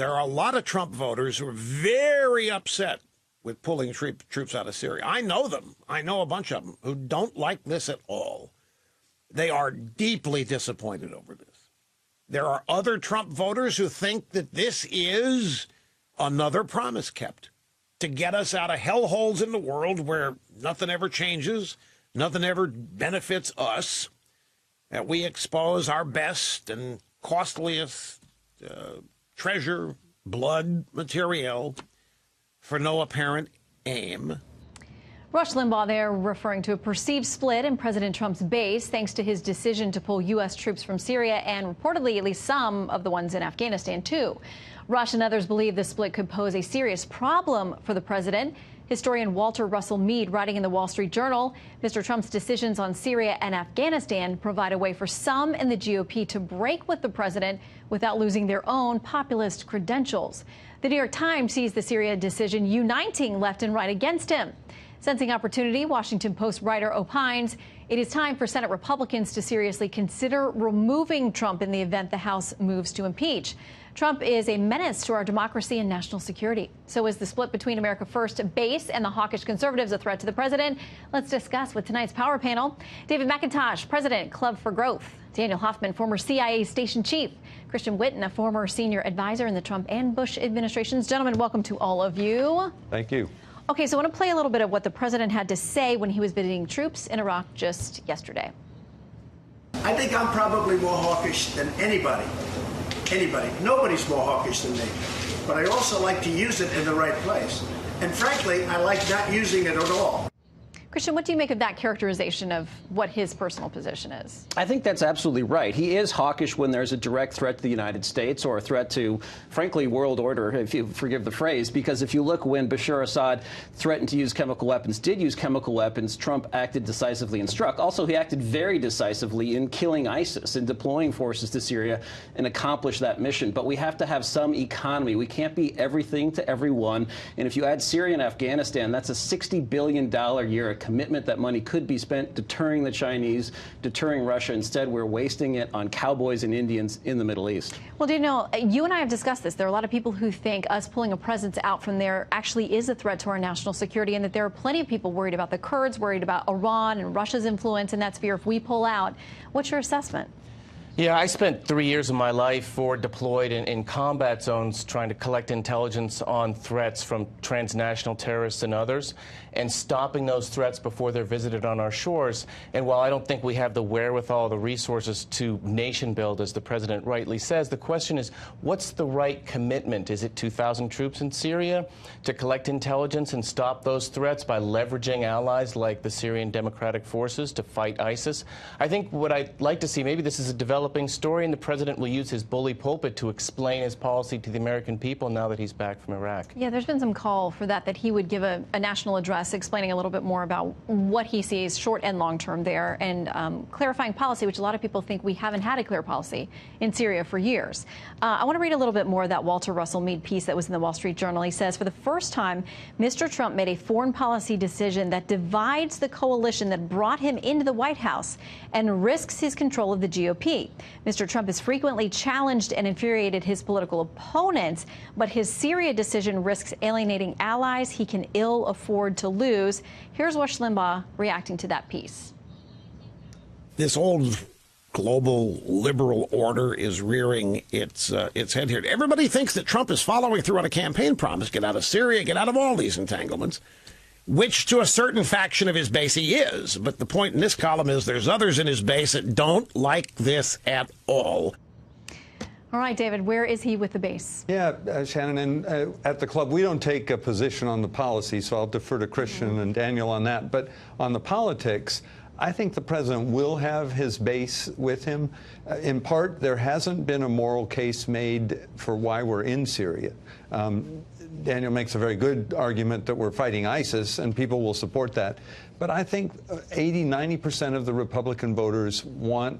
there are a lot of Trump voters who are very upset with pulling troops out of Syria. I know them. I know a bunch of them who don't like this at all. They are deeply disappointed over this. There are other Trump voters who think that this is another promise kept to get us out of hellholes in the world where nothing ever changes, nothing ever benefits us, that we expose our best and costliest treasure, blood, material for no apparent aim. Rush Limbaugh there referring to a perceived split in President Trump's base thanks to his decision to pull U.S. troops from Syria and reportedly at least some of the ones in Afghanistan, too. Rush and others believe the split could pose a serious problem for the president. Historian Walter Russell Mead, writing in the Wall Street Journal, Mr. Trump's decisions on Syria and Afghanistan provide a way for some in the GOP to break with the president without losing their own populist credentials. The New York Times sees the Syria decision uniting left and right against him. Sensing opportunity, Washington Post writer opines it is time for Senate Republicans to seriously consider removing Trump in the event the House moves to impeach. Trump is a menace to our democracy and national security. So is the split between America First base and the hawkish conservatives a threat to the president? Let's discuss with tonight's Power Panel. David McIntosh, President, Club for Growth. Daniel Hoffman, former CIA station chief. Christian Whitten, a former senior advisor in the Trump and Bush administrations. Gentlemen, welcome to all of you. Thank you. Okay, so I want to play a little bit of what the president had to say when he was visiting troops in Iraq just yesterday. I think I'm probably more hawkish than anybody. Nobody's more hawkish than me. But I also like to use it in the right place. And frankly, I like not using it at all. Christian, what do you make of that characterization of what his personal position is? I think that's absolutely right. He is hawkish when there's a direct threat to the United States or a threat to, frankly, world order, if you forgive the phrase, because if you look when Bashar Assad threatened to use chemical weapons, did use chemical weapons, Trump acted decisively and struck. Also, he acted very decisively in killing ISIS and deploying forces to Syria and accomplish that mission. But we have to have some economy. We can't be everything to everyone. And if you add Syria and Afghanistan, that's a $60 billion a year commitment. That money could be spent deterring the Chinese, deterring Russia. Instead, we're wasting it on cowboys and Indians in the Middle East. Well, Daniel, you and I have discussed this. There are a lot of people who think us pulling a presence out from there actually is a threat to our national security, and that there are plenty of people worried about the Kurds, worried about Iran and Russia's influence in that sphere if we pull out. What's your assessment? Yeah, I spent 3 years of my life deployed in combat zones trying to collect intelligence on threats from transnational terrorists and others, and stopping those threats before they're visited on our shores. And while I don't think we have the wherewithal, the resources to nation build, as the president rightly says, the question is, what's the right commitment? Is it 2,000 troops in Syria to collect intelligence and stop those threats by leveraging allies like the Syrian Democratic Forces to fight ISIS? I think what I'd like to see, maybe this is a developing story, and the president will use his bully pulpit to explain his policy to the American people now that he's back from Iraq. Yeah, there's been some call for that he would give a national address explaining a little bit more about what he sees short and long term there, and clarifying policy, which a lot of people think we haven't had a clear policy in Syria for years. I want to read a little bit more of that Walter Russell Mead piece that was in the Wall Street Journal. He says, for the first time, Mr. Trump made a foreign policy decision that divides the coalition that brought him into the White House and risks his control of the GOP. Mr. Trump has frequently challenged and infuriated his political opponents, but his Syria decision risks alienating allies he can ill afford to lose. Here's Rush Limbaugh reacting to that piece. This old global liberal order is rearing its head here. Everybody thinks that Trump is following through on a campaign promise: get out of Syria, get out of all these entanglements, which to a certain faction of his base he is. But the point in this column is there's others in his base that don't like this at all. All right, David, where is he with the base? Yeah, Shannon, and at the club, we don't take a position on the policy, so I'll defer to Christian and Daniel on that. But on the politics, I think the president will have his base with him. In part, there hasn't been a moral case made for why we're in Syria. Daniel makes a very good argument that we're fighting ISIS, and people will support that. But I think 80–90% of the Republican voters want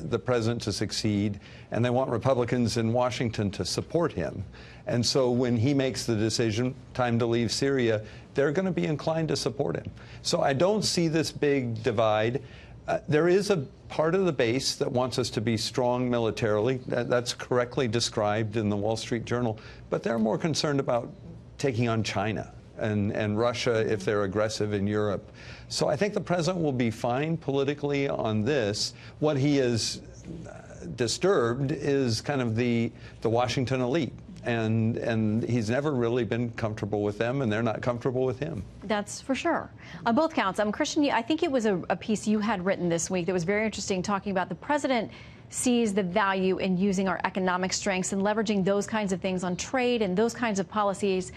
the president to succeed, and they want Republicans in Washington to support him. And so when he makes the decision, time to leave Syria, they're going to be inclined to support him. So I don't see this big divide. There is a part of the base that wants us to be strong militarily. That's correctly described in the Wall Street Journal. But they're more concerned about taking on China and Russia if they're aggressive in Europe. So I think the president will be fine politically on this. What he is disturbed is kind of the Washington elite. And he's never really been comfortable with them, and they're not comfortable with him. That's for sure. On both counts. Christian, I think it was a piece you had written this week that was very interesting, talking about the president sees the value in using our economic strengths and leveraging those kinds of things on trade and those kinds of policies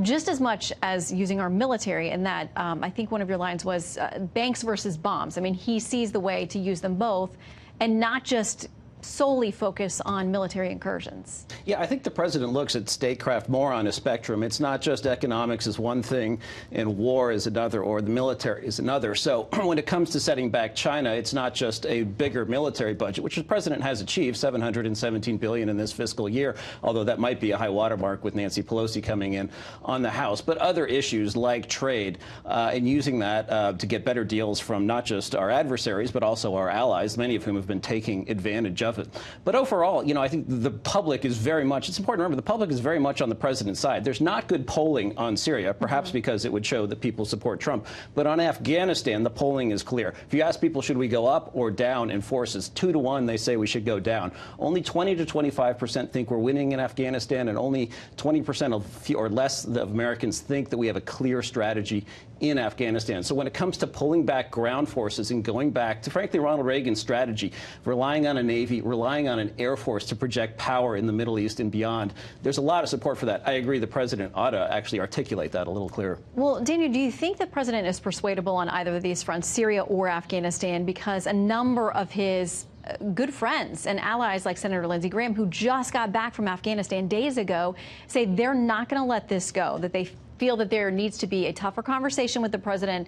just as much as using our military. And that, I think one of your lines was banks versus bombs. I mean, he sees the way to use them both and not just solely focus on military incursions. Yeah, I think the president looks at statecraft more on a spectrum. It's not just economics is one thing and war is another, or the military is another. So when it comes to setting back China, it's not just a bigger military budget, which the president has achieved, $717 billion in this fiscal year, although that might be a high watermark with Nancy Pelosi coming in on the House, but other issues like trade and using that to get better deals from not just our adversaries, but also our allies, many of whom have been taking advantage of it. But overall, I think the public is very much, it's important to remember, the public is very much on the president's side. There's not good polling on Syria, perhaps because it would show that people support Trump. But on Afghanistan, the polling is clear. If you ask people, should we go up or down in forces, 2-to-1, they say we should go down. Only 20 to 25% think we're winning in Afghanistan, and only 20% or less of Americans think that we have a clear strategy in Afghanistan. So when it comes to pulling back ground forces and going back to, frankly, Ronald Reagan's strategy, relying on a Navy, relying on an Air Force to project power in the Middle East and beyond, there's a lot of support for that. I agree the president ought to actually articulate that a little clearer. Well, Daniel, do you think the president is persuadable on either of these fronts, Syria or Afghanistan, because a number of his good friends and allies like Senator Lindsey Graham, who just got back from Afghanistan days ago, say they're not going to let this go, that they feel that there needs to be a tougher conversation with the president,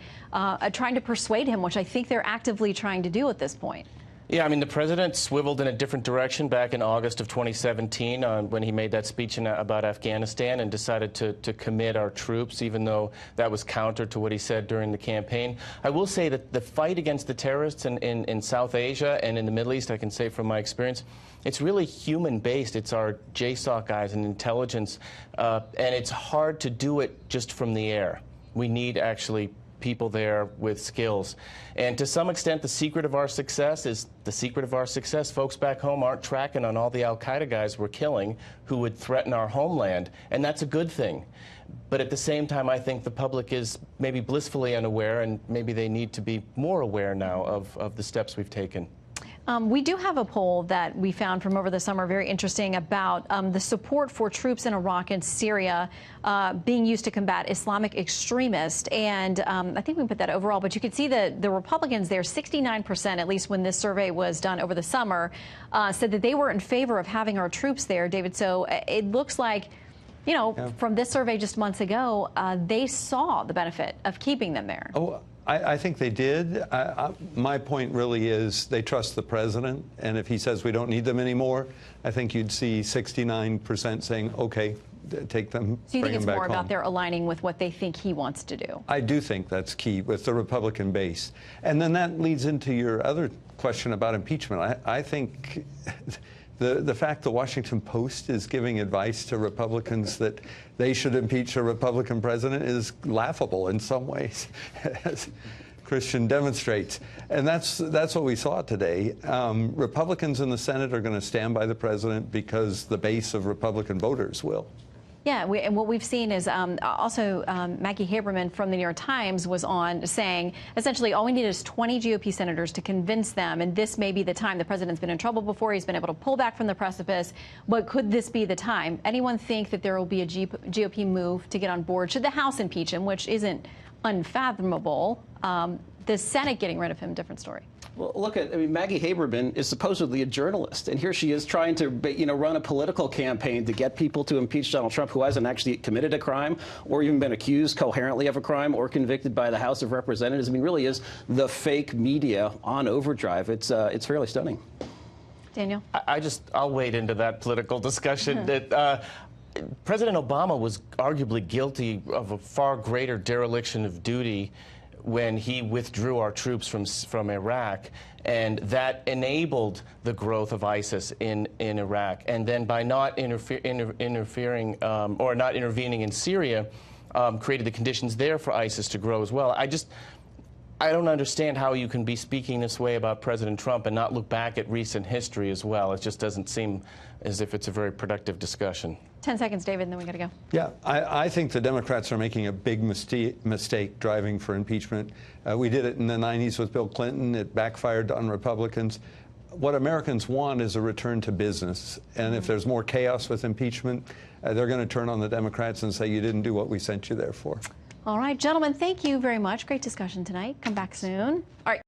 trying to persuade him, which I think they're actively trying to do at this point. Yeah, I mean, the president swiveled in a different direction back in August of 2017 when he made that speech about Afghanistan and decided to commit our troops, even though that was counter to what he said during the campaign. I will say that the fight against the terrorists in South Asia and in the Middle East, I can say from my experience, it's really human-based. It's our JSOC guys and intelligence, and it's hard to do it just from the air. We need actually people there with skills. And to some extent, the secret of our success is the secret of our success. Folks back home aren't tracking on all the al-Qaeda guys we're killing who would threaten our homeland, and that's a good thing. But at the same time, I think the public is maybe blissfully unaware, and maybe they need to be more aware now of the steps we've taken. We do have a poll that we found from over the summer, very interesting, about the support for troops in Iraq and Syria being used to combat Islamic extremists. And I think we put that overall, but you can see the Republicans there, 69%, at least when this survey was done over the summer, said that they were in favor of having our troops there, David. So it looks like, from this survey just months ago, they saw the benefit of keeping them there. Oh, I think they did. My point really is they trust the president, and if he says we don't need them anymore, I think you'd see 69% saying, okay, take them, So you think it's more home. about their aligning with what they think he wants to do? I do think that's key with the Republican base. And then that leads into your other question about impeachment. I think the fact the Washington Post is giving advice to Republicans that they should impeach a Republican president is laughable in some ways, as Christian demonstrates. And that's what we saw today. Republicans in the Senate are going to stand by the president because the base of Republican voters will. Yeah, and what we've seen is also Maggie Haberman from the New York Times was on saying, essentially, all we need is 20 GOP senators to convince them, and this may be the time. The president's been in trouble before. He's been able to pull back from the precipice. But could this be the time? Anyone think that there will be a GOP move to get on board? Should the House impeach him, which isn't unfathomable? The Senate getting rid of him, different story. Well, look at, Maggie Haberman is supposedly a journalist, and here she is trying to, run a political campaign to get people to impeach Donald Trump, who hasn't actually committed a crime or even been accused coherently of a crime or convicted by the House of Representatives. Really is the fake media on overdrive. It's fairly stunning. Daniel? I'll wade into that political discussion. That President Obama was arguably guilty of a far greater dereliction of duty when he withdrew our troops from Iraq, and that enabled the growth of ISIS in Iraq. And then by not interfering or not intervening in Syria, created the conditions there for ISIS to grow as well. I don't understand how you can be speaking this way about President Trump and not look back at recent history as well. It just doesn't seem as if it's a very productive discussion. 10 seconds, David, and then we got to go. Yeah, I think the Democrats are making a big mistake driving for impeachment. We did it in the 90s with Bill Clinton. It backfired on Republicans. What Americans want is a return to business. And if there's more chaos with impeachment, they're going to turn on the Democrats and say, you didn't do what we sent you there for. All right, gentlemen, thank you very much. Great discussion tonight. Come back soon. All right.